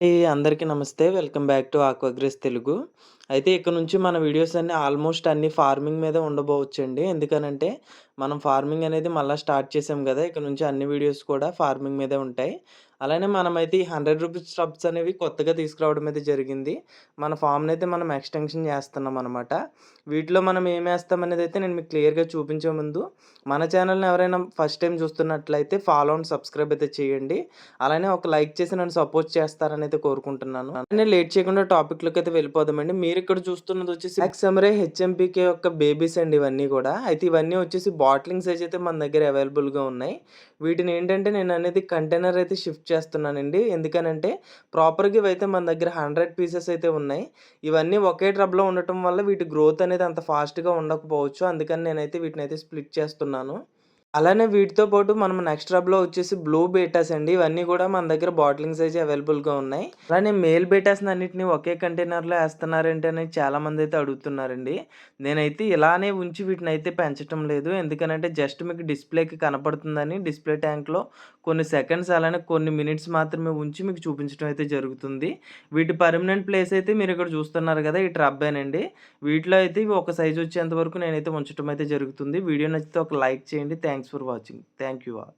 అందరికీ నమస్తే. Welcome back to ఆక్వాగ్రేస్ తెలుగు. అయితే ఇక నుంచి మన వీడియోస్ అన్నీ ఆల్మోస్ట్ అన్నీ ఫార్మింగ్ మీదే ఉండబోవచ్చండి. ఎందుకనంటే, మనం ఫార్మింగ్ అనేది మళ్ళా స్టార్ట్ చేసాం గదా! ఇక నుంచి అన్ని వీడియోస్ కూడా ఫార్మింగ్ మీదే ఉంటాయి. అలానే మనమైతే ఈ రూ. 100 టబ్స్ అనేవి కొత్తగా తీసుకురావడం అయితే జరిగింది. మన ఫార్మ్‌నయితే మనం ఎక్స్‌టెన్షన్ చేస్తున్నామనమాట. వీటిలో మనం ఏమేస్తామనేదైతే నేను మీకు క్లియర్‌గా చూపించే ముందు, మన ఛానెల్‌ని ఎవరైనా ఫస్ట్ టైమ్ చూస్తున్నట్లయితే ఫాలో అండ్ సబ్స్క్రైబ్ అయితే చేయండి. అలానే ఒక లైక్ చేసి నన్ను సపోర్ట్ చేస్తారనైతే కోరుకుంటున్నాను. అలానే లేట్ చేయకుండా టాపిక్‌లోకైతే వెళ్ళిపోదామండి. మీరిక్కడ చూస్తున్నదొచ్చేసి బ్లాక్ సమురై హెచ్ఎంపీకే యొక్క బేబీస్ అండి ఇవన్నీ గూడా. అయితే ఇవన్నీ వచ్చేసి బాట్లింగ్ సైజ్ అయితే మన దగ్గర అవైలబుల్‌గా ఉన్నాయి. వీటినేంటంటే నేననేది కంటైనర్ అయితే షిఫ్ట్ చేస్తున్నానండి. ఎందుకనంటే ప్రాపర్‌గా ఇవైతే మన దగ్గర 100 పీసెస్ అయితే ఉన్నాయి. ఇవన్నీ ఒకే ట్రబ్‌లో ఉండటం వల్ల వీటి గ్రోత్ అనేది అంత ఫాస్ట్‌గా ఉండకపోవచ్చు. అందుకని నేనైతే వీటినైతే స్ప్లిట్ చేస్తున్నాను. అలానే వీటితో పాటు మనం నెక్స్ట్ రబ్‌లో వచ్చేసి బ్లూ బీటాస్ అండి. ఇవన్నీ గూడా మన దగ్గర బాటిలింగ్ సైజే అవైలబుల్‌గా ఉన్నాయి. అలానే మేల్ బీటాస్‌నన్నిటిని ఒకే కంటైనర్‌లో ఏస్తన్నారేంటి అని చాలామందైతే అడుగుతున్నారండి. నేనైతే ఇలానే ఉంచి వీటినైతే పెంచటం లేదు. ఎందుకనంటే జస్ట్ మీకు డిస్‌ప్లేకి కనపడుతుందని డిస్‌ప్లే ట్యాంక్‌లో కొన్ని సెకండ్స్ అలానే కొన్ని మినిట్స్ మాత్రమే ఉంచి మీకు చూపించడం అయితే జరుగుతుంది. వీటి పర్మనెంట్ ప్లేస్ అయితే మీరిక్కడ చూస్తున్నారు గదా! ఈ ట్రబ్బేనండి. వీటిలో అయితే ఇవి ఒక సైజ్ వచ్చేంత వరకు నేనైతే ఉంచటం అయితే జరుగుతుంది. వీడియో నచ్చితే ఒక లైక్ చేయండి. Thanks for watching. Thank you all.